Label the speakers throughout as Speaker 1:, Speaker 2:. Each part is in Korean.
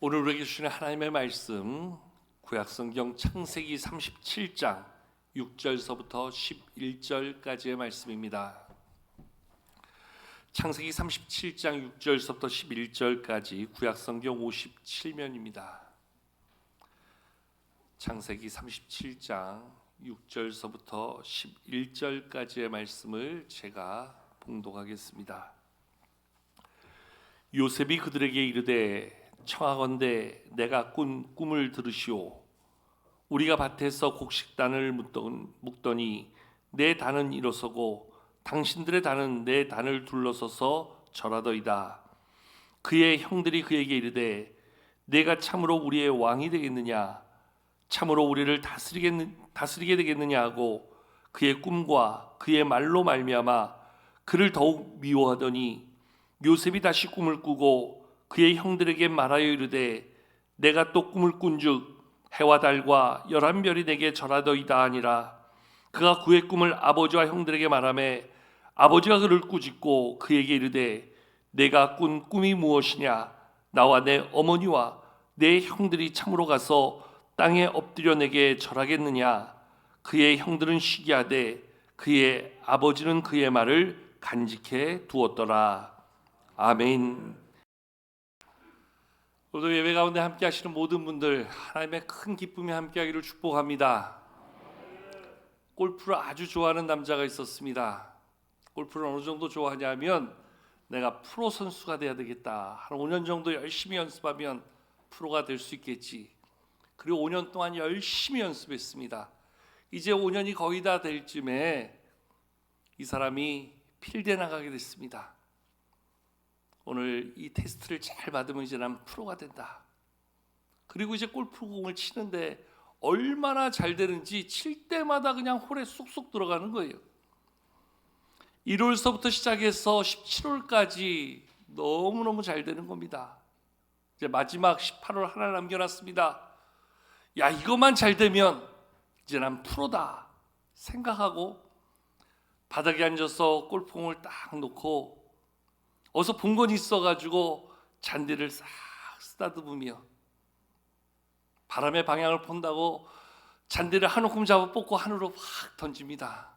Speaker 1: 오늘 우리에게 주시는 하나님의 말씀, 구약성경 창세기 37장 6절서부터 11절까지의 말씀입니다. 창세기 37장 6절서부터 11절까지 구약성경 57면입니다. 창세기 37장 6절서부터 11절까지의 말씀을 제가 봉독하겠습니다. 요셉이 그들에게 이르되 청하건대 내가 꾼 꿈을 들으시오. 우리가 밭에서 곡식단을 묵더니 내 단은 일어서고 당신들의 단은 내 단을 둘러서서 절하더이다. 그의 형들이 그에게 이르되 내가 참으로 우리의 왕이 되겠느냐, 참으로 우리를 다스리게 되겠느냐 하고 그의 꿈과 그의 말로 말미암아 그를 더욱 미워하더니 요셉이 다시 꿈을 꾸고 그의 형들에게 말하여 이르되 내가 또 꿈을 꾼즉 해와 달과 11별이 내게 절하더이다 하니라. 그가 그의 꿈을 아버지와 형들에게 말하매 아버지가 그를 꾸짖고 그에게 이르되 내가 꾼 꿈이 무엇이냐, 나와 내 어머니와 내 형들이 참으로 가서 땅에 엎드려 내게 절하겠느냐. 그의 형들은 시기하되 그의 아버지는 그의 말을 간직해 두었더라. 아멘. 오늘 예배 가운데 함께 하시는 모든 분들 하나님의 큰 기쁨이 함께 하기를 축복합니다. 골프를 아주 좋아하는 남자가 있었습니다. 골프를 어느 정도 좋아하냐면 내가 프로 선수가 돼야 되겠다. 한 5년 정도 열심히 연습하면 프로가 될 수 있겠지. 그리고 5년 동안 열심히 연습했습니다. 이제 5년이 거의 다 될 쯤에 이 사람이 필드에 나가게 됐습니다. 오늘 이 테스트를 잘 받으면 이제 난 프로가 된다. 그리고 이제 골프공을 치는데 얼마나 잘 되는지 칠 때마다 그냥 홀에 쏙쏙 들어가는 거예요. 1월서부터 시작해서 17월까지 너무너무 잘 되는 겁니다. 이제 마지막 18월 하나 남겨놨습니다. 야, 이것만 잘 되면 이제 난 프로다 생각하고 바닥에 앉아서 골프공을 딱 놓고 어서 본 건 있어가지고 잔디를 싹 쓰다듬으며 바람의 방향을 본다고 잔디를 한 움큼 잡아 뽑고 하늘로 확 던집니다.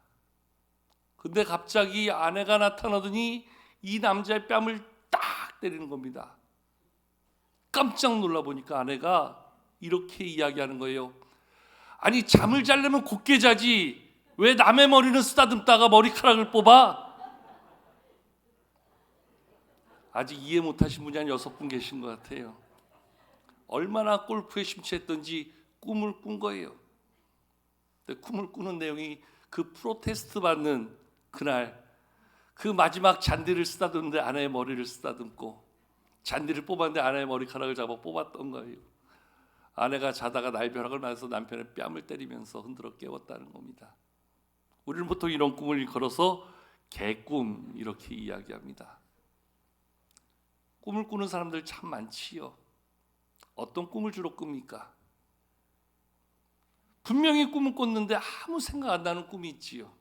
Speaker 1: 근데 갑자기 아내가 나타나더니 이 남자의 뺨을 딱 때리는 겁니다. 깜짝 놀라 보니까 아내가 이렇게 이야기하는 거예요. 아니, 잠을 자려면 곧게 자지 왜 남의 머리는 쓰다듬다가 머리카락을 뽑아? 아직 이해 못하신 분이 한 6분 계신 것 같아요. 얼마나 골프에 심취했던지 꿈을 꾼 거예요. 근데 꿈을 꾸는 내용이 그 프로테스트 받는 그날 그 마지막 잔디를 쓰다듬는데 아내의 머리를 쓰다듬고 잔디를 뽑았는데 아내의 머리카락을 잡아 뽑았던 거예요. 아내가 자다가 날벼락을 맞아서 남편의 뺨을 때리면서 흔들어 깨웠다는 겁니다. 우리는 보통 이런 꿈을 걸어서 개꿈 이렇게 이야기합니다. 꿈을 꾸는 사람들 참 많지요. 어떤 꿈을 주로 꿉니까? 분명히 꿈을 꿨는데 아무 생각 안 나는 꿈이 있지요.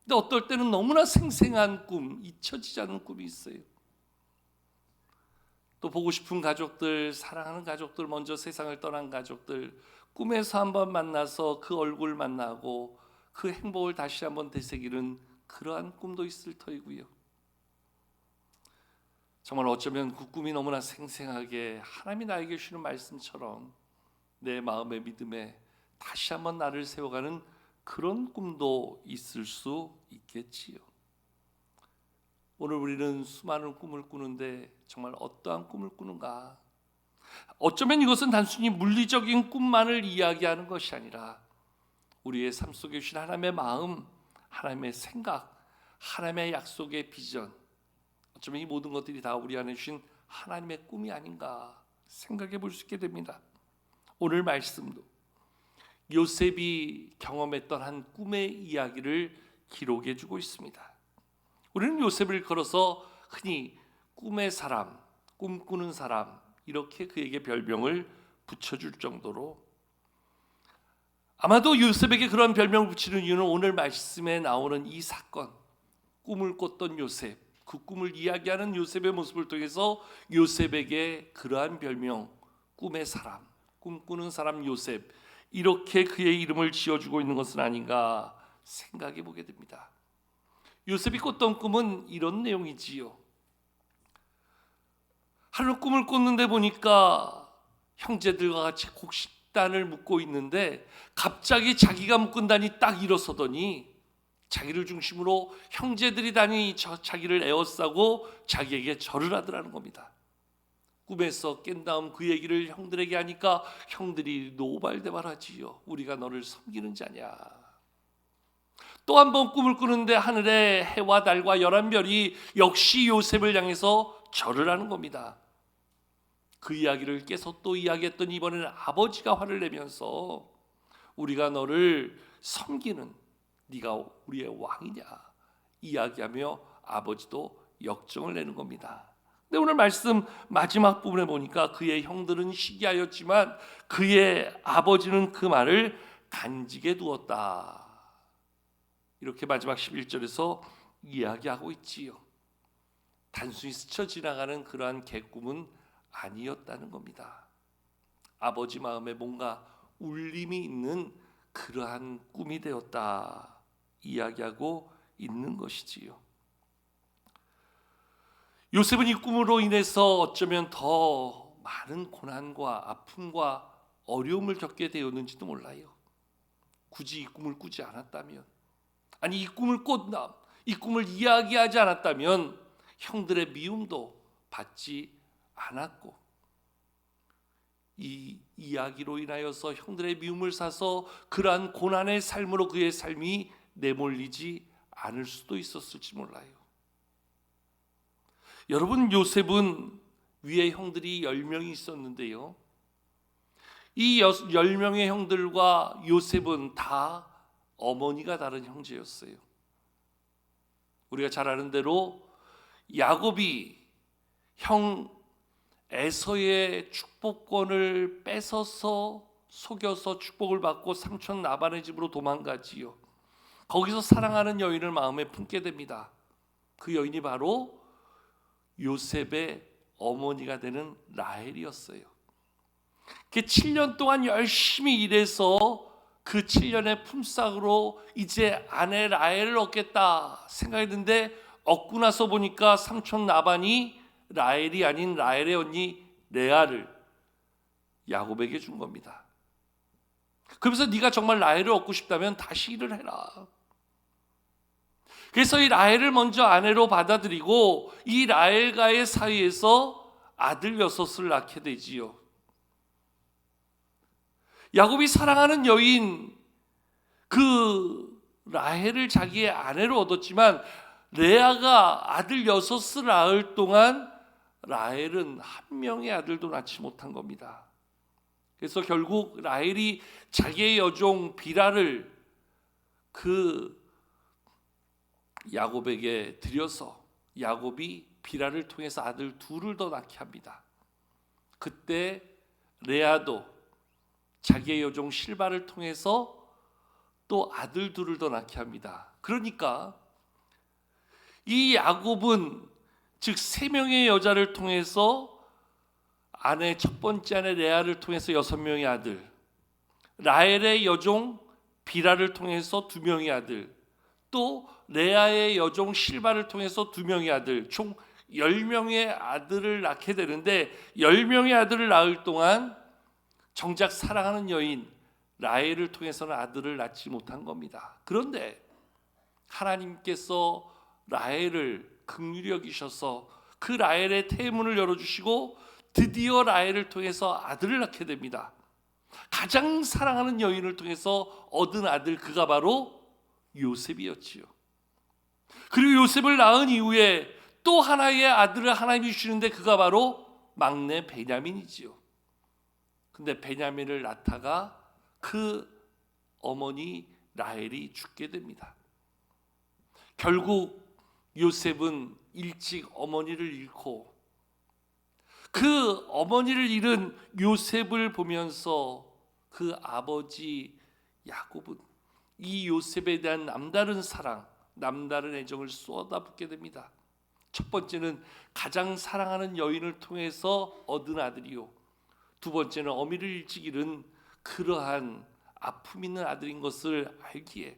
Speaker 1: 근데 어떨 때는 너무나 생생한 꿈, 잊혀지지 않는 꿈이 있어요. 또 보고 싶은 가족들, 사랑하는 가족들, 먼저 세상을 떠난 가족들, 꿈에서 한번 만나서 그 얼굴 만나고 그 행복을 다시 한번 되새기는 그러한 꿈도 있을 터이고요. 정말 어쩌면 그 꿈이 너무나 생생하게 하나님이 나에게 주시는 말씀처럼 내 마음의 믿음에 다시 한번 나를 세워가는 그런 꿈도 있을 수 있겠지요. 오늘 우리는 수많은 꿈을 꾸는데 정말 어떠한 꿈을 꾸는가? 어쩌면 이것은 단순히 물리적인 꿈만을 이야기하는 것이 아니라 우리의 삶 속에 주신 하나님의 마음, 하나님의 생각, 하나님의 약속의 비전, 어쩌면 이 모든 것들이 다 우리 안에 주신 하나님의 꿈이 아닌가 생각해 볼 수 있게 됩니다. 오늘 말씀도 요셉이 경험했던 한 꿈의 이야기를 기록해 주고 있습니다. 우리는 요셉을 걸어서 흔히 꿈의 사람, 꿈꾸는 사람 이렇게 그에게 별명을 붙여줄 정도로, 아마도 요셉에게 그런 별명을 붙이는 이유는 오늘 말씀에 나오는 이 사건, 꿈을 꿨던 요셉, 그 꿈을 이야기하는 요셉의 모습을 통해서 요셉에게 그러한 별명, 꿈의 사람, 꿈꾸는 사람 요셉, 이렇게 그의 이름을 지어주고 있는 것은 아닌가 생각해 보게 됩니다. 요셉이 꿨던 꿈은 이런 내용이지요. 하루 꿈을 꿨는데 보니까 형제들과 같이 곡식단을 묶고 있는데 갑자기 자기가 묶은 단이 딱 일어서더니 자기를 중심으로 형제들이 단이 자기를 에워싸고 자기에게 절을 하더라는 겁니다. 꿈에서 깬 다음 그 얘기를 형들에게 하니까 형들이 노발대발하지요. 우리가 너를 섬기는 자냐. 또 한 번 꿈을 꾸는데 하늘에 해와 달과 11별이 역시 요셉을 향해서 절을 하는 겁니다. 그 이야기를 깨서 또 이야기했더니 이번에는 아버지가 화를 내면서 우리가 너를 섬기는, 네가 우리의 왕이냐 이야기하며 아버지도 역정을 내는 겁니다. 근데 오늘 말씀 마지막 부분에 보니까 그의 형들은 시기하였지만 그의 아버지는 그 말을 간직해 두었다. 이렇게 마지막 11절에서 이야기하고 있지요. 단순히 스쳐 지나가는 그러한 개꿈은 아니었다는 겁니다. 아버지 마음에 뭔가 울림이 있는 그러한 꿈이 되었다 이야기하고 있는 것이지요. 요셉은 이 꿈으로 인해서 어쩌면 더 많은 고난과 아픔과 어려움을 겪게 되었는지도 몰라요. 굳이 이 꿈을 꾸지 않았다면, 아니 이 꿈을 꿨나, 이 꿈을 이야기하지 않았다면 형들의 미움도 받지 않았고, 이 이야기로 인하여서 형들의 미움을 사서 그러한 고난의 삶으로 그의 삶이 내몰리지 않을 수도 있었을지 몰라요. 여러분, 요셉은 위에 형들이 10명이 있었는데요, 이 10명의 형들과 요셉은 다 어머니가 다른 형제였어요. 우리가 잘 아는 대로 야곱이 형 에서의 축복권을 뺏어서 속여서 축복을 받고 삼촌 라반의 집으로 도망가지요. 거기서 사랑하는 여인을 마음에 품게 됩니다. 그 여인이 바로 요셉의 어머니가 되는 라헬이었어요. 그 7년 동안 열심히 일해서 그 7년의 품삯으로 이제 아내 라헬을 얻겠다 생각했는데 얻고 나서 보니까 삼촌 라반이 라헬이 아닌 라헬의 언니 레아를 야곱에게 준 겁니다. 그러면서 네가 정말 라헬을 얻고 싶다면 다시 일을 해라. 그래서 이 라헬을 먼저 아내로 받아들이고 이 라헬과의 사이에서 아들 6을 낳게 되지요. 야곱이 사랑하는 여인 그 라헬을 자기의 아내로 얻었지만 레아가 아들 6을 낳을 동안 라헬은 한 명의 아들도 낳지 못한 겁니다. 그래서 결국 라헬이 자기의 여종 비라를 그 야곱에게 드려서 야곱이 비라를 통해서 아들 2을 더 낳게 합니다. 그때 레아도 자기의 여종 실바를 통해서 또 아들 2을 더 낳게 합니다. 그러니까 이 야곱은 즉 3명의 여자를 통해서 아내 첫 번째 아내 레아를 통해서 6명의 아들, 라헬의 여종 비라를 통해서 2명의 아들, 또 레아의 여종 실바를 통해서 2명의 아들, 총 10명의 아들을 낳게 되는데 10명의 아들을 낳을 동안 정작 사랑하는 여인 라헬을 통해서는 아들을 낳지 못한 겁니다. 그런데 하나님께서 라헬을 긍휼히 여기셔서 그 라헬의 태문을 열어주시고 드디어 라헬을 통해서 아들을 낳게 됩니다. 가장 사랑하는 여인을 통해서 얻은 아들, 그가 바로 요셉이었지요. 그리고 요셉을 낳은 이후에 또 하나의 아들을 하나님이 주시는데 그가 바로 막내 베냐민이지요. 근데 베냐민을 낳다가 그 어머니 라헬이 죽게 됩니다. 결국 요셉은 일찍 어머니를 잃고 그 어머니를 잃은 요셉을 보면서 그 아버지 야곱은 이 요셉에 대한 남다른 사랑, 남다른 애정을 쏟아붓게 됩니다. 첫 번째는 가장 사랑하는 여인을 통해서 얻은 아들이요, 두 번째는 어미를 일찍 잃은 그러한 아픔 있는 아들인 것을 알기에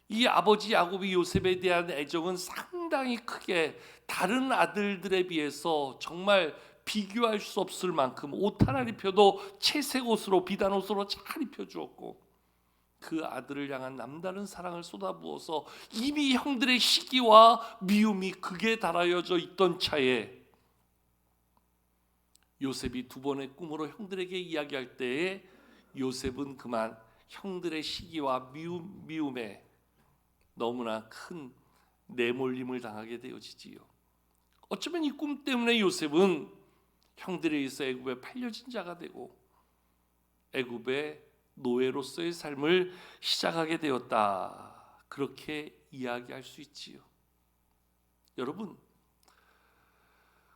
Speaker 1: 이 아버지 야곱이 요셉에 대한 애정은 상당히 크게 다른 아들들에 비해서 정말 비교할 수 없을 만큼 옷 하나 입혀도 채색 옷으로 비단 옷으로 잘 입혀주었고, 그 아들을 향한 남다른 사랑을 쏟아부어서 이미 형들의 시기와 미움이 극에 달하여져 있던 차에 요셉이 두 번의 꿈으로 형들에게 이야기할 때에 요셉은 그만 형들의 시기와 미움에 너무나 큰 내몰림을 당하게 되어지지요. 어쩌면 이 꿈 때문에 요셉은 형들에 의해서 애굽에 팔려진 자가 되고 애굽의 노예로서의 삶을 시작하게 되었다, 그렇게 이야기할 수 있지요. 여러분,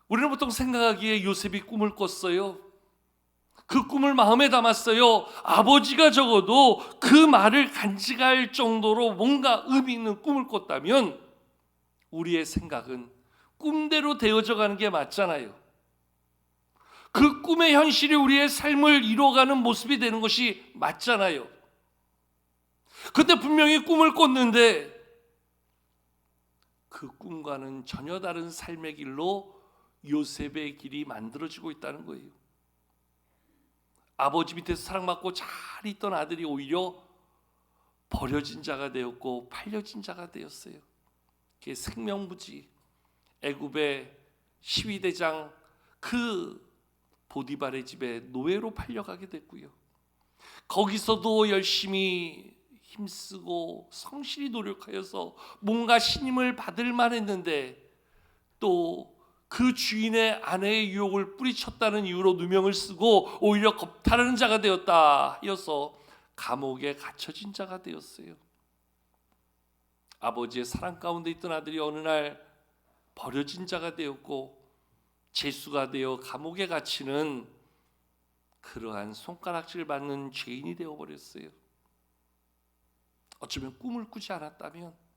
Speaker 1: 우리는 보통 생각하기에 요셉이 꿈을 꿨어요. 그 꿈을 마음에 담았어요. 아버지가 적어도 그 말을 간직할 정도로 뭔가 의미 있는 꿈을 꿨다면 우리의 생각은 꿈대로 되어져 가는 게 맞잖아요. 그 꿈의 현실이 우리의 삶을 이루어가는 모습이 되는 것이 맞잖아요. 근데 분명히 꿈을 꿨는데 그 꿈과는 전혀 다른 삶의 길로 요셉의 길이 만들어지고 있다는 거예요. 아버지 밑에서 사랑받고 잘 있던 아들이 오히려 버려진 자가 되었고 팔려진 자가 되었어요. 그게 생명부지 애굽의 시위대장 그 보디발의 집에 노예로 팔려가게 됐고요. 거기서도 열심히 힘쓰고 성실히 노력하여서 뭔가 신임을 받을 만했는데 또 그 주인의 아내의 유혹을 뿌리쳤다는 이유로 누명을 쓰고 오히려 겁탈하는 자가 되었다 하여서 감옥에 갇혀진 자가 되었어요. 아버지의 사랑 가운데 있던 아들이 어느 날 버려진 자가 되었고 죄수가 되어 감옥에 갇히는 그러한 손가락질 받는 죄인이 되어버렸어요. 어쩌면 꿈을 꾸지 않았다면,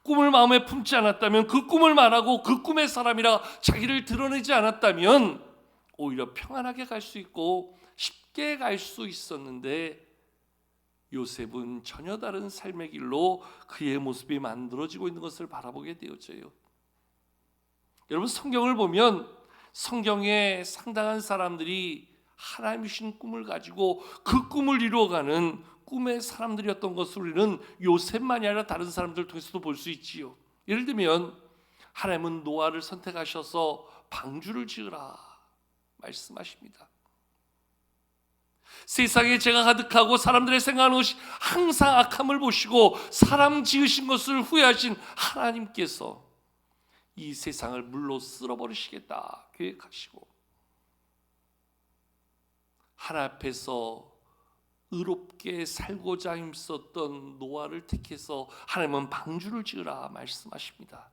Speaker 1: 꿈을 마음에 품지 않았다면, 그 꿈을 말하고 그 꿈의 사람이라 자기를 드러내지 않았다면 오히려 평안하게 갈 수 있고 쉽게 갈 수 있었는데 요셉은 전혀 다른 삶의 길로 그의 모습이 만들어지고 있는 것을 바라보게 되어져요. 여러분, 성경을 보면 성경에 상당한 사람들이 하나님이 주신 꿈을 가지고 그 꿈을 이루어가는 꿈의 사람들이었던 것을 우리는 요셉만이 아니라 다른 사람들을 통해서도 볼 수 있지요. 예를 들면 하나님은 노아를 선택하셔서 방주를 지으라 말씀하십니다. 세상에 죄가 가득하고 사람들의 생각하는 것이 항상 악함을 보시고 사람 지으신 것을 후회하신 하나님께서 이 세상을 물로 쓸어버리시겠다 계획하시고 하나님 앞에서 의롭게 살고자 힘썼던 노아를 택해서 하나님은 방주를 지으라 말씀하십니다.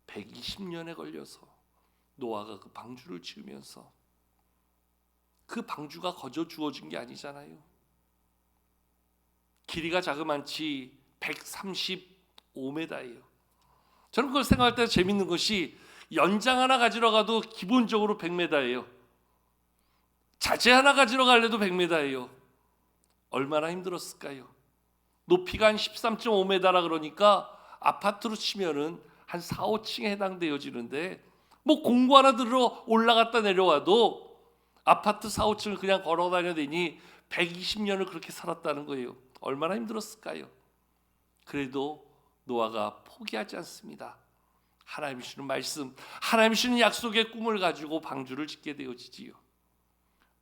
Speaker 1: 120년에 걸려서 노아가 그 방주를 지으면서 그 방주가 거저 주어진 게 아니잖아요. 길이가 자그만치 135m예요. 저는 그걸 생각할 때 재밌는 것이 연장 하나 가지러 가도 기본적으로 100m예요. 자재 하나 가지러 가려도 100m예요. 얼마나 힘들었을까요? 높이가 한 13.5m라 그러니까 아파트로 치면은 한 4, 5층에 해당되어지는데 뭐 공구 하나 들어 올라갔다 내려와도 아파트 4, 5층을 그냥 걸어 다녀대니 120년을 그렇게 살았다는 거예요. 얼마나 힘들었을까요? 그래도 노아가 포기하지 않습니다. 하나님이 주는 말씀, 하나님이 주는 약속의 꿈을 가지고 방주를 짓게 되어지지요.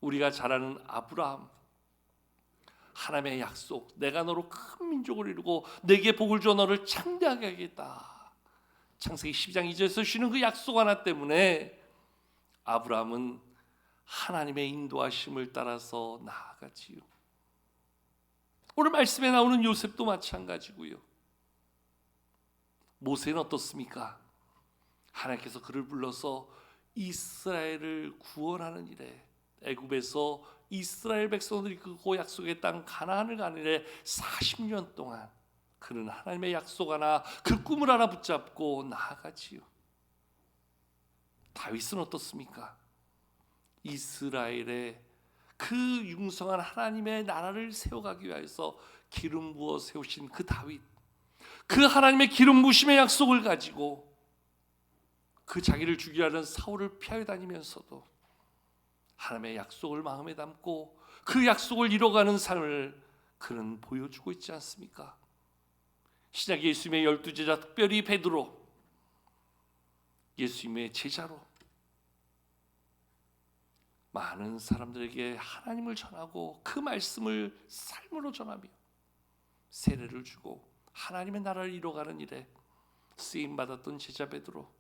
Speaker 1: 우리가 잘 아는 아브라함, 하나님의 약속, 내가 너로 큰 민족을 이루고 내게 복을 줘 너를 창대하게 하겠다. 창세기 12장 2절에서 주는 그 약속 하나 때문에 아브라함은 하나님의 인도하심을 따라서 나아가지요. 오늘 말씀에 나오는 요셉도 마찬가지고요. 모세는 어떻습니까? 하나님께서 그를 불러서 이스라엘을 구원하는 일에, 애굽에서 이스라엘 백성들이 그 약속의 땅 가나안을 가는 일에 40년 동안 그는 하나님의 약속 하나, 그 꿈을 하나 붙잡고 나아가지요. 다윗은 어떻습니까? 이스라엘의 그 융성한 하나님의 나라를 세워가기 위해서 기름 부어 세우신 그 다윗, 그 하나님의 기름 부으심의 약속을 가지고 그 자기를 죽이려는 사울을 피하여 다니면서도 하나님의 약속을 마음에 담고 그 약속을 이뤄가는 삶을 그는 보여주고 있지 않습니까? 신약 예수님의 12제자, 특별히 베드로, 예수님의 제자로 많은 사람들에게 하나님을 전하고 그 말씀을 삶으로 전하며 세례를 주고 하나님의 나라를 이뤄가는 일에 쓰임받았던 제자 베드로,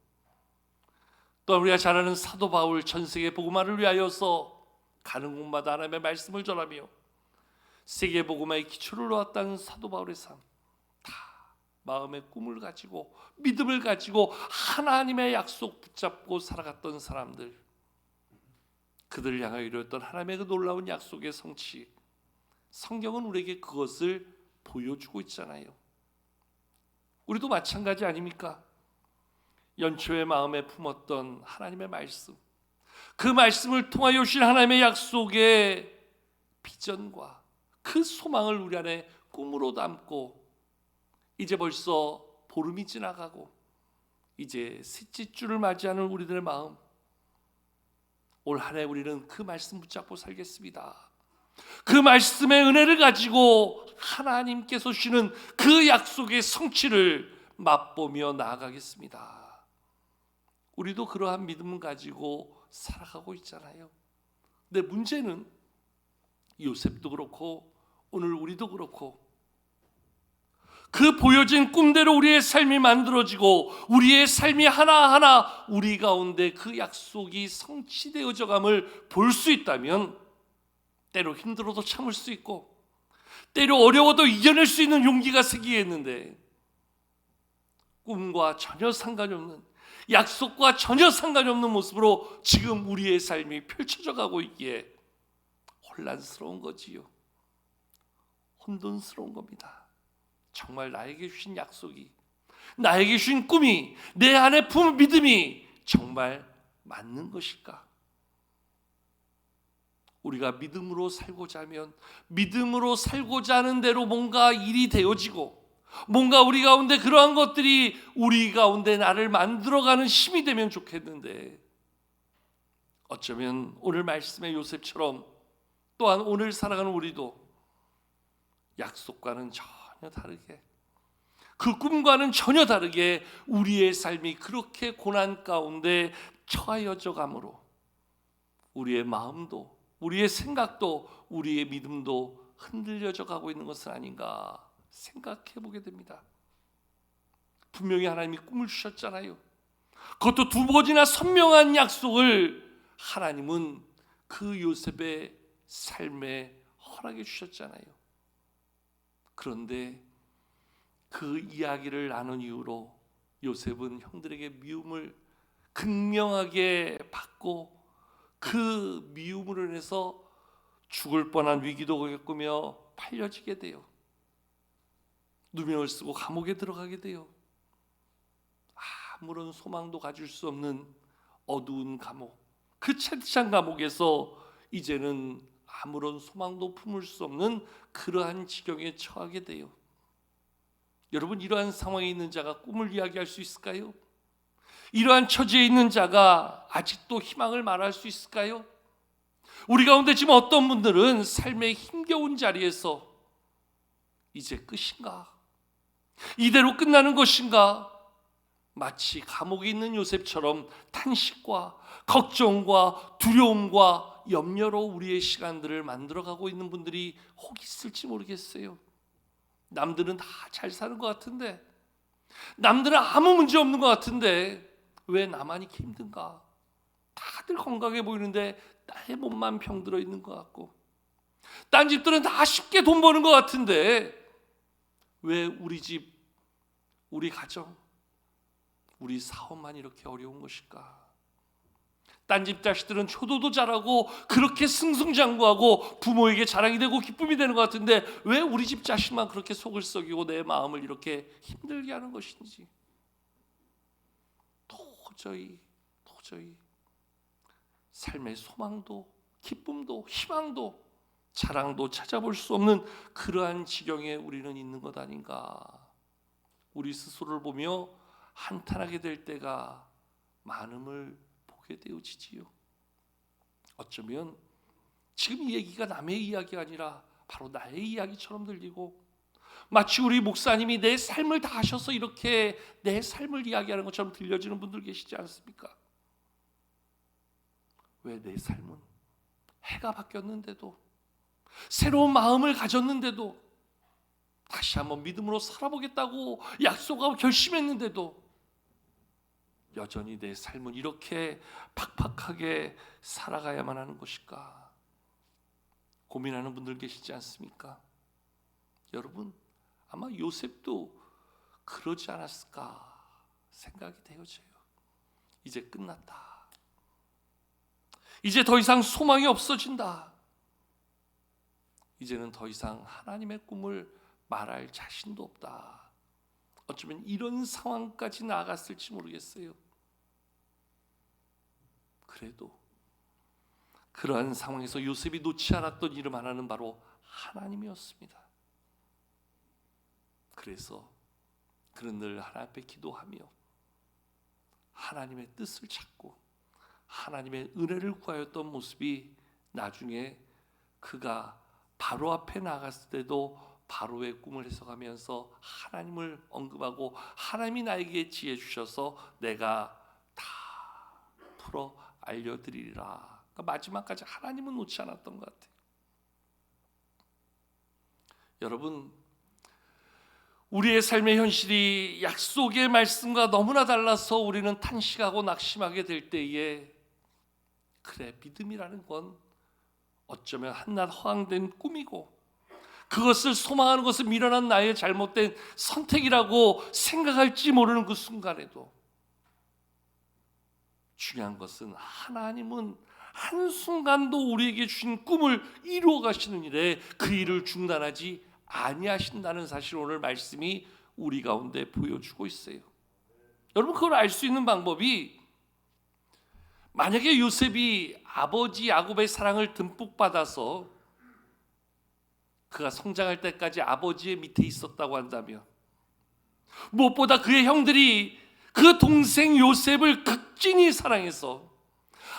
Speaker 1: 또한 우리가 잘 아는 사도 바울, 전 세계 복음화를 위하여서 가는 곳마다 하나님의 말씀을 전하며 세계 복음화의 기초를 놓았다는 사도 바울의 삶, 다 마음의 꿈을 가지고 믿음을 가지고 하나님의 약속 붙잡고 살아갔던 사람들, 그들을 향하여 이루었던 하나님의 그 놀라운 약속의 성취, 성경은 우리에게 그것을 보여주고 있잖아요. 우리도 마찬가지 아닙니까? 연초에 마음에 품었던 하나님의 말씀, 그 말씀을 통하여 주신 하나님의 약속의 비전과 그 소망을 우리 안에 꿈으로 담고 이제 벌써 보름이 지나가고 이제 셋째 주를 맞이하는 우리들의 마음, 올 한 해 우리는 그 말씀 붙잡고 살겠습니다. 그 말씀의 은혜를 가지고 하나님께서 주시는 그 약속의 성취를 맛보며 나아가겠습니다. 우리도 그러한 믿음을 가지고 살아가고 있잖아요. 근데 문제는 요셉도 그렇고 오늘 우리도 그렇고 그 보여진 꿈대로 우리의 삶이 만들어지고 우리의 삶이 하나하나 우리 가운데 그 약속이 성취되어져감을 볼 수 있다면 때로 힘들어도 참을 수 있고 때로 어려워도 이겨낼 수 있는 용기가 생기겠는데, 꿈과 전혀 상관이 없는, 약속과 전혀 상관이 없는 모습으로 지금 우리의 삶이 펼쳐져 가고 있기에 혼란스러운 거지요. 혼돈스러운 겁니다. 정말 나에게 주신 약속이, 나에게 주신 꿈이, 내 안에 품은 믿음이 정말 맞는 것일까? 우리가 믿음으로 살고자 하면 믿음으로 살고자 하는 대로 뭔가 일이 되어지고 뭔가 우리 가운데 그러한 것들이 우리 가운데 나를 만들어가는 힘이 되면 좋겠는데, 어쩌면 오늘 말씀의 요셉처럼 또한 오늘 살아가는 우리도 약속과는 전혀 다르게, 그 꿈과는 전혀 다르게 우리의 삶이 그렇게 고난 가운데 처하여져 가므로 우리의 마음도, 우리의 생각도, 우리의 믿음도 흔들려져 가고 있는 것은 아닌가 생각해 보게 됩니다. 분명히 하나님이 꿈을 주셨잖아요. 그것도 두 번이나 선명한 약속을 하나님은 그 요셉의 삶에 허락해 주셨잖아요. 그런데 그 이야기를 나눈 이후로 요셉은 형들에게 미움을 극명하게 받고 그 미움으로 인해서 죽을 뻔한 위기도 겪으며 팔려지게 돼요. 누명을 쓰고 감옥에 들어가게 돼요. 아무런 소망도 가질 수 없는 어두운 감옥, 그 채찍장 감옥에서 이제는 아무런 소망도 품을 수 없는 그러한 지경에 처하게 돼요. 여러분, 이러한 상황에 있는 자가 꿈을 이야기할 수 있을까요? 이러한 처지에 있는 자가 아직도 희망을 말할 수 있을까요? 우리 가운데 지금 어떤 분들은 삶의 힘겨운 자리에서 이제 끝인가? 이대로 끝나는 것인가? 마치 감옥에 있는 요셉처럼 탄식과 걱정과 두려움과 염려로 우리의 시간들을 만들어가고 있는 분들이 혹 있을지 모르겠어요. 남들은 다 잘 사는 것 같은데, 남들은 아무 문제 없는 것 같은데 왜 나만 이렇게 힘든가? 다들 건강해 보이는데 나의 몸만 병들어 있는 것 같고, 딴 집들은 다 쉽게 돈 버는 것 같은데 왜 우리 집, 우리 가정, 우리 사업만 이렇게 어려운 것일까? 딴 집 자식들은 효도도 잘하고 그렇게 승승장구하고 부모에게 자랑이 되고 기쁨이 되는 것 같은데 왜 우리 집 자식만 그렇게 속을 썩이고 내 마음을 이렇게 힘들게 하는 것인지 도저히 삶의 소망도 기쁨도 희망도 자랑도 찾아볼 수 없는 그러한 지경에 우리는 있는 것 아닌가. 우리 스스로를 보며 한탄하게 될 때가 많음을 보게 되어지지요. 어쩌면 지금 이 얘기가 남의 이야기가 아니라 바로 나의 이야기처럼 들리고 마치 우리 목사님이 내 삶을 다 하셔서 이렇게 내 삶을 이야기하는 것처럼 들려지는 분들 계시지 않습니까? 왜 내 삶은 해가 바뀌었는데도 새로운 마음을 가졌는데도 다시 한번 믿음으로 살아보겠다고 약속하고 결심했는데도 여전히 내 삶은 이렇게 팍팍하게 살아가야만 하는 것일까? 고민하는 분들 계시지 않습니까? 여러분 아마 요셉도 그러지 않았을까 생각이 되어져요. 이제 끝났다. 이제 더 이상 소망이 없어진다. 이제는 더 이상 하나님의 꿈을 말할 자신도 없다. 어쩌면 이런 상황까지 나아갔을지 모르겠어요. 그래도 그러한 상황에서 요셉이 놓지 않았던 이름 하나는 바로 하나님이었습니다. 그래서 그는 늘 하나님 앞에 기도하며 하나님의 뜻을 찾고 하나님의 은혜를 구하였던 모습이 나중에 그가 바로 앞에 나갔을 때도 바로의 꿈을 해석하면서 하나님을 언급하고 하나님이 나에게 지혜 주셔서 내가 다 풀어 알려드리리라. 그러니까 마지막까지 하나님은 놓지 않았던 것 같아요. 여러분 우리의 삶의 현실이 약속의 말씀과 너무나 달라서 우리는 탄식하고 낙심하게 될 때에 그래 믿음이라는 건 어쩌면 한낱 허황된 꿈이고 그것을 소망하는 것은 미련한 나의 잘못된 선택이라고 생각할지 모르는 그 순간에도 중요한 것은 하나님은 한순간도 우리에게 주신 꿈을 이루어 가시는 일에 그 일을 중단하지 아니하신다는 사실 오늘 말씀이 우리 가운데 보여주고 있어요. 여러분 그걸 알 수 있는 방법이 만약에 요셉이 아버지 야곱의 사랑을 듬뿍 받아서 그가 성장할 때까지 아버지의 밑에 있었다고 한다면 무엇보다 그의 형들이 그 동생 요셉을 극진히 사랑해서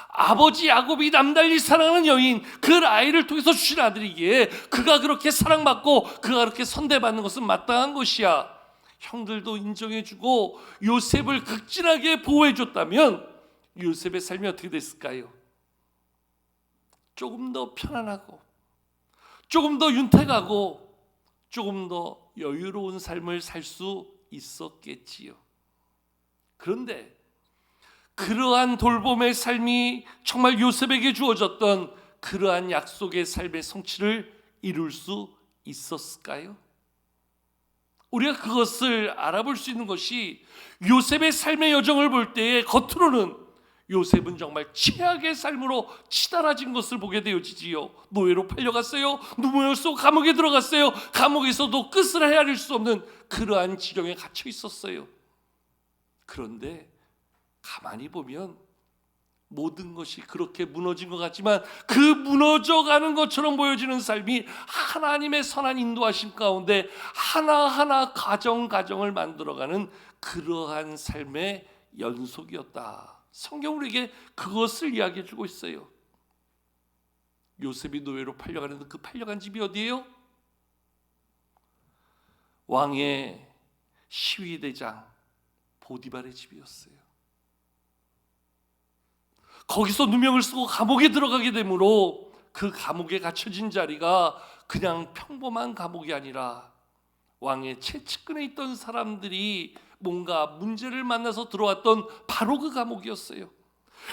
Speaker 1: 아버지 야곱이 남달리 사랑하는 여인 그 아이를 통해서 주신 아들이기에 그가 그렇게 사랑받고 그가 그렇게 선대받는 것은 마땅한 것이야. 형들도 인정해주고 요셉을 극진하게 보호해줬다면 요셉의 삶이 어떻게 됐을까요? 조금 더 편안하고 조금 더 윤택하고 조금 더 여유로운 삶을 살 수 있었겠지요. 그런데 그러한 돌봄의 삶이 정말 요셉에게 주어졌던 그러한 약속의 삶의 성취를 이룰 수 있었을까요? 우리가 그것을 알아볼 수 있는 것이 요셉의 삶의 여정을 볼 때에 겉으로는 요셉은 정말 최악의 삶으로 치달아진 것을 보게 되어지지요. 노예로 팔려갔어요. 누명을 쓰고 감옥에 들어갔어요. 감옥에서도 끝을 헤아릴 수 없는 그러한 지경에 갇혀 있었어요. 그런데 가만히 보면 모든 것이 그렇게 무너진 것 같지만 그 무너져가는 것처럼 보여지는 삶이 하나님의 선한 인도하심 가운데 하나하나 가정을 만들어가는 그러한 삶의 연속이었다. 성경 우리에게 그것을 이야기해 주고 있어요. 요셉이 노예로 팔려가는데 그 팔려간 집이 어디예요? 왕의 시위대장 보디발의 집이었어요. 거기서 누명을 쓰고 감옥에 들어가게 되므로 그 감옥에 갇혀진 자리가 그냥 평범한 감옥이 아니라 왕의 최측근에 있던 사람들이 뭔가 문제를 만나서 들어왔던 바로 그 감옥이었어요.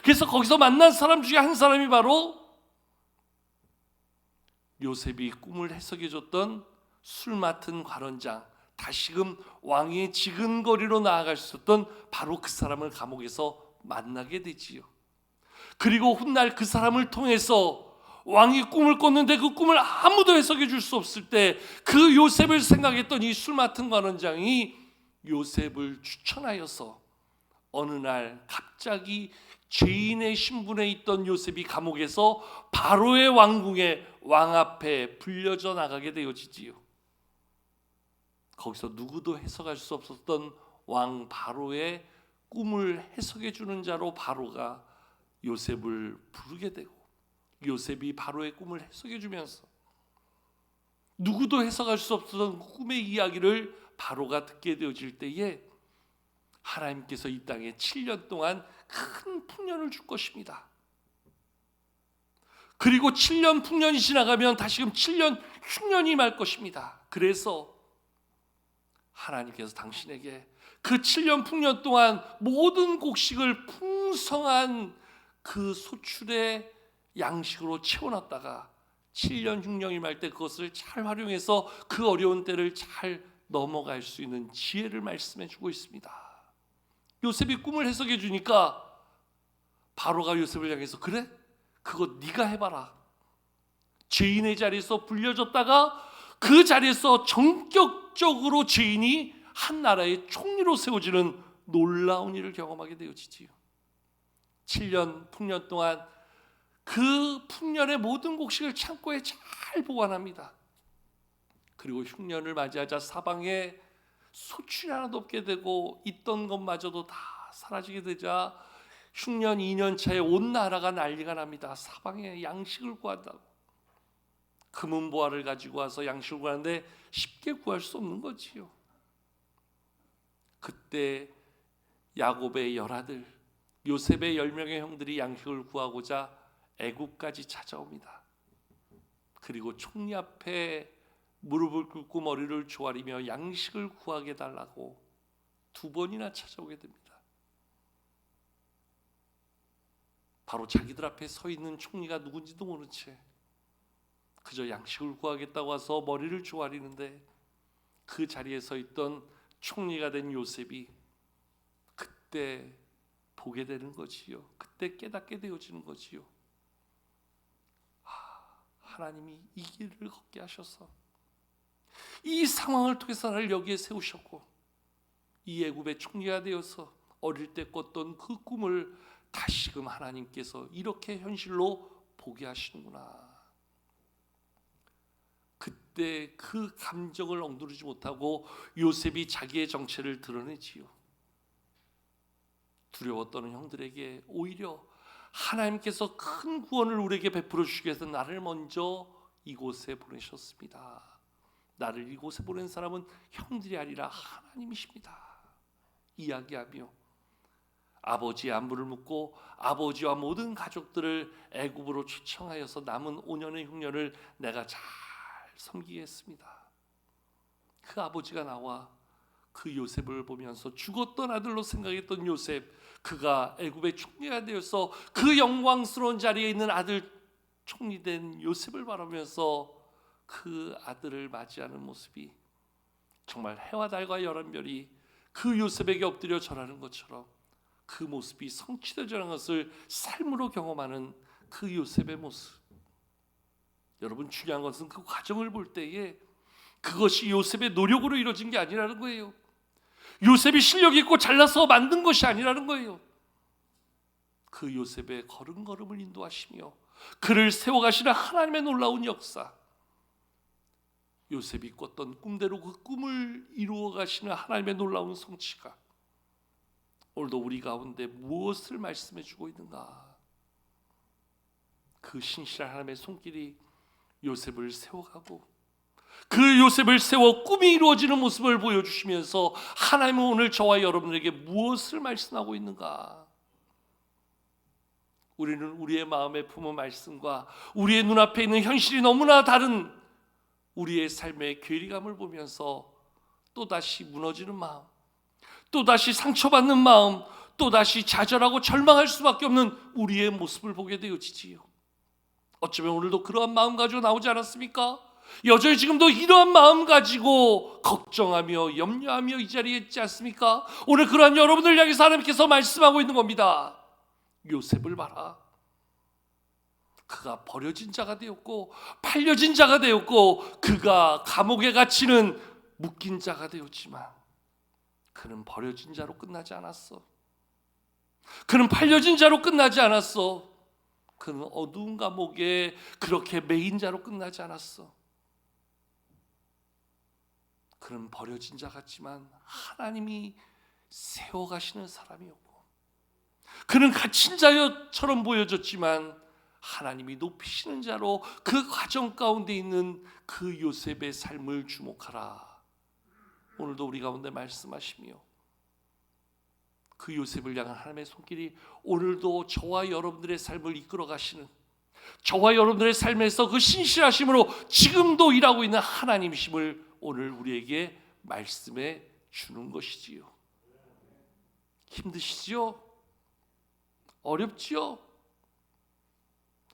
Speaker 1: 그래서 거기서 만난 사람 중에 한 사람이 바로 요셉이 꿈을 해석해줬던 술 맡은 관원장, 다시금 왕의 지근거리로 나아갈 수 있었던 바로 그 사람을 감옥에서 만나게 되지요. 그리고 훗날 그 사람을 통해서 왕이 꿈을 꿨는데 그 꿈을 아무도 해석해 줄 수 없을 때 그 요셉을 생각했던 이 술 맡은 관원장이 요셉을 추천하여서 어느 날 갑자기 죄인의 신분에 있던 요셉이 감옥에서 바로의 왕궁에 왕 앞에 불려져 나가게 되어지지요. 거기서 누구도 해석할 수 없었던 왕 바로의 꿈을 해석해 주는 자로 바로가 요셉을 부르게 되고, 요셉이 바로의 꿈을 해석해 주면서 누구도 해석할 수 없었던 꿈의 이야기를 바로가 듣게 되어질 때에 하나님께서 이 땅에 7년 동안 큰 풍년을 줄 것입니다. 그리고 7년 풍년이 지나가면 다시금 7년 흉년이 말 것입니다. 그래서 하나님께서 당신에게 그 7년 풍년 동안 모든 곡식을 풍성한 그 소출의 양식으로 채워놨다가 7년 흉년이 말 때 그것을 잘 활용해서 그 어려운 때를 잘 넘어갈 수 있는 지혜를 말씀해 주고 있습니다. 요셉이 꿈을 해석해 주니까 바로가 요셉을 향해서 그래? 그거 네가 해봐라. 죄인의 자리에서 불려졌다가 그 자리에서 전격적으로 죄인이 한 나라의 총리로 세워지는 놀라운 일을 경험하게 되어지지요. 7년 풍년 동안 그 풍년의 모든 곡식을 창고에 잘 보관합니다. 그리고 흉년을 맞이하자 사방에 소출이 하나도 없게 되고 있던 것마저도 다 사라지게 되자 흉년 2년 차에 온 나라가 난리가 납니다. 사방에 양식을 구한다고. 금은보화를 가지고 와서 양식을 구하는데 쉽게 구할 수 없는 거지요. 그때 야곱의 10아들, 요셉의 10명의 형들이 양식을 구하고자 애굽까지 찾아옵니다. 그리고 총리 앞에 무릎을 꿇고 머리를 조아리며 양식을 구하게 달라고 2번이나 찾아오게 됩니다. 바로 자기들 앞에 서 있는 총리가 누군지도 모른 채 그저 양식을 구하겠다고 와서 머리를 조아리는데 그 자리에 서 있던 총리가 된 요셉이 그때 보게 되는 거지요. 그때 깨닫게 되어지는 거지요. 하나님이 이 길을 걷게 하셔서 이 상황을 통해서 나를 여기에 세우셨고 이 애굽의 총리가 되어서 어릴 때 꿨던 그 꿈을 다시금 하나님께서 이렇게 현실로 보게 하시는구나. 그때 그 감정을 억누르지 못하고 요셉이 자기의 정체를 드러내지요. 두려워 떠는 형들에게 오히려 하나님께서 큰 구원을 우리에게 베풀어 주시기 위해서 나를 먼저 이곳에 보내셨습니다. 나를 이곳에 보낸 사람은 형들이 아니라 하나님이십니다. 이야기하며 아버지의 안부를 묻고 아버지와 모든 가족들을 애굽으로 초청하여서 남은 5년의 흉년을 내가 잘 섬기겠습니다. 그 아버지가 나와 그 요셉을 보면서 죽었던 아들로 생각했던 요셉, 그가 애굽의 총리가 되어서 그 영광스러운 자리에 있는 아들 총리된 요셉을 바라보면서 그 아들을 맞이하는 모습이 정말 해와 달과 열한별이 그 요셉에게 엎드려 절하는 것처럼 그 모습이 성취되어지는 것을 삶으로 경험하는 그 요셉의 모습. 여러분, 중요한 것은 그 과정을 볼 때에 그것이 요셉의 노력으로 이루어진 게 아니라는 거예요. 요셉이 실력 있고 잘나서 만든 것이 아니라는 거예요. 그 요셉의 걸음걸음을 인도하시며 그를 세워가시는 하나님의 놀라운 역사, 요셉이 꿨던 꿈대로 그 꿈을 이루어가시는 하나님의 놀라운 성취가 오늘도 우리 가운데 무엇을 말씀해 주고 있는가? 그 신실한 하나님의 손길이 요셉을 세워가고 그 요셉을 세워 꿈이 이루어지는 모습을 보여주시면서 하나님은 오늘 저와 여러분에게 무엇을 말씀하고 있는가? 우리는 우리의 마음에 품은 말씀과 우리의 눈앞에 있는 현실이 너무나 다른 우리의 삶의 괴리감을 보면서 또다시 무너지는 마음, 또다시 상처받는 마음, 또다시 좌절하고 절망할 수밖에 없는 우리의 모습을 보게 되어지지요. 어쩌면 오늘도 그러한 마음 가지고 나오지 않았습니까? 여전히 지금도 이러한 마음 가지고 걱정하며 염려하며 이 자리에 있지 않습니까? 오늘 그러한 여러분을 향해서 하나님께서 말씀하고 있는 겁니다. 요셉을 봐라. 그가 버려진 자가 되었고 팔려진 자가 되었고 그가 감옥에 갇히는 묶인 자가 되었지만 그는 버려진 자로 끝나지 않았어. 그는 팔려진 자로 끝나지 않았어. 그는 어두운 감옥에 그렇게 매인 자로 끝나지 않았어. 그는 버려진 자 같지만 하나님이 세워가시는 사람이었고 그는 갇힌 자처럼 보여졌지만 하나님이 높이시는 자로 그 과정 가운데 있는 그 요셉의 삶을 주목하라. 오늘도 우리 가운데 말씀하시며 그 요셉을 향한 하나님의 손길이 오늘도 저와 여러분들의 삶을 이끌어 가시는, 저와 여러분들의 삶에서 그 신실하심으로 지금도 일하고 있는 하나님이심을 오늘 우리에게 말씀해 주는 것이지요. 힘드시지요? 어렵지요?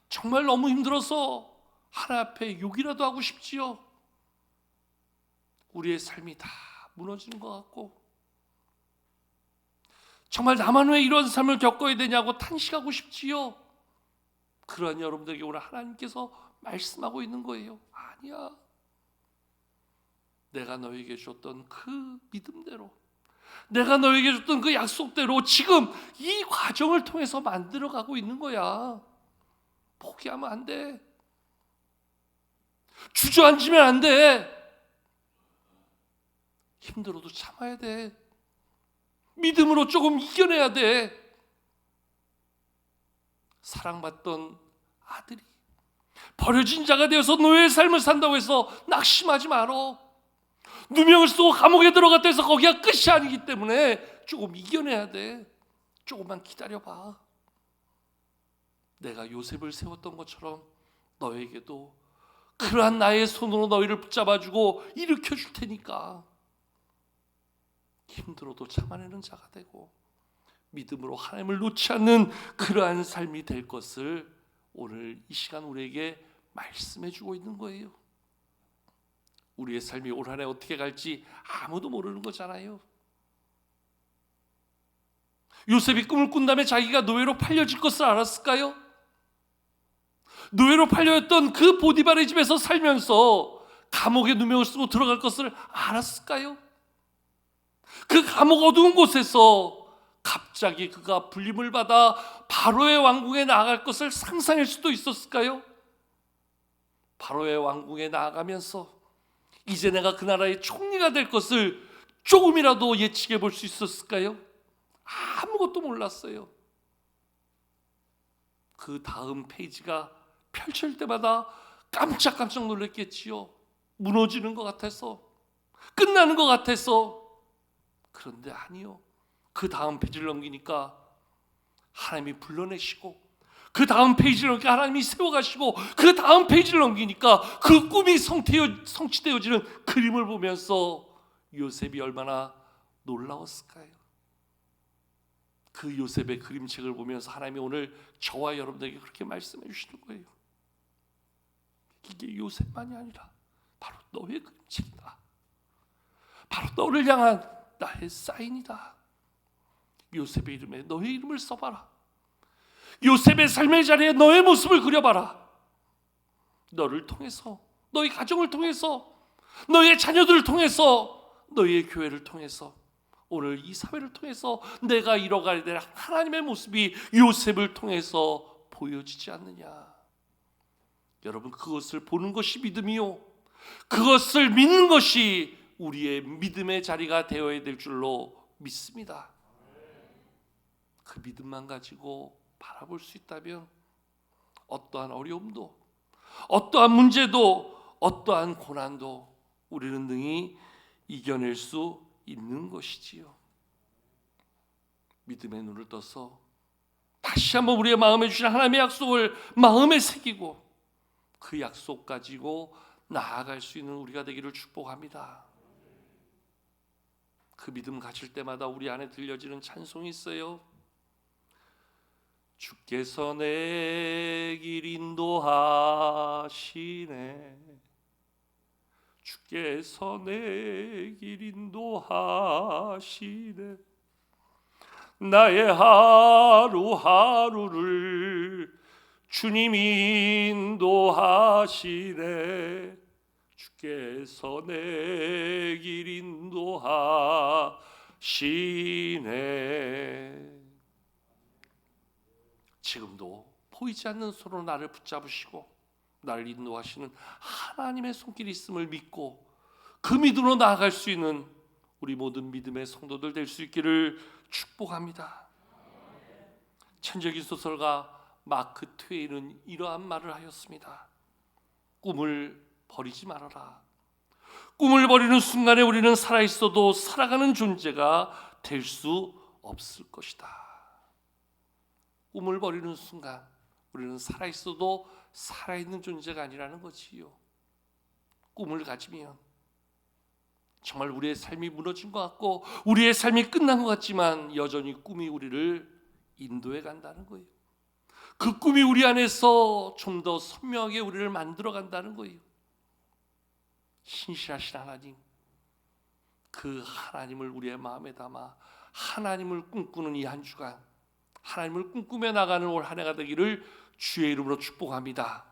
Speaker 1: 정말 너무 힘들어서 하나님 앞에 욕이라도 하고 싶지요? 우리의 삶이 다 무너지는 것 같고 정말 나만 왜 이런 삶을 겪어야 되냐고 탄식하고 싶지요? 그러한 여러분들에게 오늘 하나님께서 말씀하고 있는 거예요. 아니야. 내가 너에게 줬던 그 믿음대로, 내가 너에게 줬던 그 약속대로 지금 이 과정을 통해서 만들어가고 있는 거야. 포기하면 안 돼. 주저앉으면 안 돼. 힘들어도 참아야 돼. 믿음으로 조금 이겨내야 돼. 사랑받던 아들이 버려진 자가 되어서 노예의 삶을 산다고 해서 낙심하지 말어. 누명을 쓰고 감옥에 들어갔다 해서 거기가 끝이 아니기 때문에 조금 이겨내야 돼. 조금만 기다려봐. 내가 요셉을 세웠던 것처럼 너에게도 그러한 나의 손으로 너희를 붙잡아주고 일으켜줄 테니까 힘들어도 참아내는 자가 되고 믿음으로 하나님을 놓지 않는 그러한 삶이 될 것을 오늘 이 시간 우리에게 말씀해 주고 있는 거예요. 우리의 삶이 올 한 해 어떻게 갈지 아무도 모르는 거잖아요. 요셉이 꿈을 꾼 다음에 자기가 노예로 팔려질 것을 알았을까요? 노예로 팔려있던 그 보디발의 집에서 살면서 감옥에 누명을 쓰고 들어갈 것을 알았을까요? 그 감옥 어두운 곳에서 갑자기 그가 불림을 받아 바로의 왕궁에 나아갈 것을 상상할 수도 있었을까요? 바로의 왕궁에 나아가면서 이제 내가 그 나라의 총리가 될 것을 조금이라도 예측해 볼 수 있었을까요? 아무것도 몰랐어요. 그 다음 페이지가 펼칠 때마다 깜짝깜짝 놀랐겠지요. 무너지는 것 같아서, 끝나는 것 같아서. 그런데 아니요. 그 다음 페이지를 넘기니까 하나님이 불러내시고, 그 다음 페이지를 넘기니까 하나님이 세워가시고, 그 다음 페이지를 넘기니까 그 꿈이 성취되어지는 그림을 보면서 요셉이 얼마나 놀라웠을까요? 그 요셉의 그림책을 보면서 하나님이 오늘 저와 여러분들에게 그렇게 말씀해 주시는 거예요. 이게 요셉만이 아니라 바로 너의 그림책이다. 바로 너를 향한 나의 사인이다. 요셉의 이름에 너의 이름을 써봐라. 요셉의 삶의 자리에 너의 모습을 그려봐라. 너를 통해서, 너의 가정을 통해서, 너의 자녀들을 통해서, 너의 교회를 통해서, 오늘 이 사회를 통해서 내가 이뤄가야 될 하나님의 모습이 요셉을 통해서 보여지지 않느냐. 여러분, 그것을 보는 것이 믿음이요, 그것을 믿는 것이 우리의 믿음의 자리가 되어야 될 줄로 믿습니다. 그 믿음만 가지고 바라볼 수 있다면 어떠한 어려움도, 어떠한 문제도, 어떠한 고난도 우리는 능히 이겨낼 수 있는 것이지요. 믿음의 눈을 떠서 다시 한번 우리의 마음에 주신 하나님의 약속을 마음에 새기고 그 약속 가지고 나아갈 수 있는 우리가 되기를 축복합니다. 그 믿음 가질 때마다 우리 안에 들려지는 찬송이 있어요. 주께서 내 길 인도하시네, 주께서 내 길 인도하시네, 나의 하루하루를 주님이 인도하시네. 주께서 내 길 인도하시네. 지금도 보이지 않는 손으로 나를 붙잡으시고 나를 인도하시는 하나님의 손길이 있음을 믿고 그 믿음으로 나아갈 수 있는 우리 모든 믿음의 성도들 될 수 있기를 축복합니다. 천재기 소설가 마크 트웨인은 이러한 말을 하였습니다. 꿈을 버리지 말아라. 꿈을 버리는 순간에 우리는 살아있어도 살아가는 존재가 될 수 없을 것이다. 꿈을 버리는 순간 우리는 살아있어도 살아있는 존재가 아니라는 거지요. 꿈을 가지면 정말 우리의 삶이 무너진 것 같고 우리의 삶이 끝난 것 같지만 여전히 꿈이 우리를 인도해 간다는 거예요. 그 꿈이 우리 안에서 좀 더 선명하게 우리를 만들어 간다는 거예요. 신실하신 하나님, 그 하나님을 우리의 마음에 담아 하나님을 꿈꾸는 이 한 주간, 하나님을 꿈꾸며 나가는 올 한 해가 되기를 주의 이름으로 축복합니다.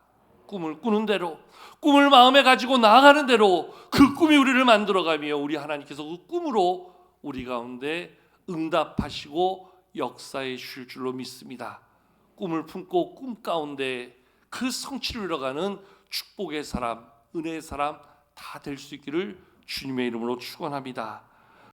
Speaker 1: 꿈을 꾸는 대로, 꿈을 마음에 가지고 나아가는 대로 그 꿈이 우리를 만들어가며 우리 하나님께서 그 꿈으로 우리 가운데 응답하시고 역사에 주실 줄로 믿습니다. 꿈을 품고 꿈 가운데 그 성취를 이뤄가는 축복의 사람, 은혜의 사람 다 될 수 있기를 주님의 이름으로 축원합니다.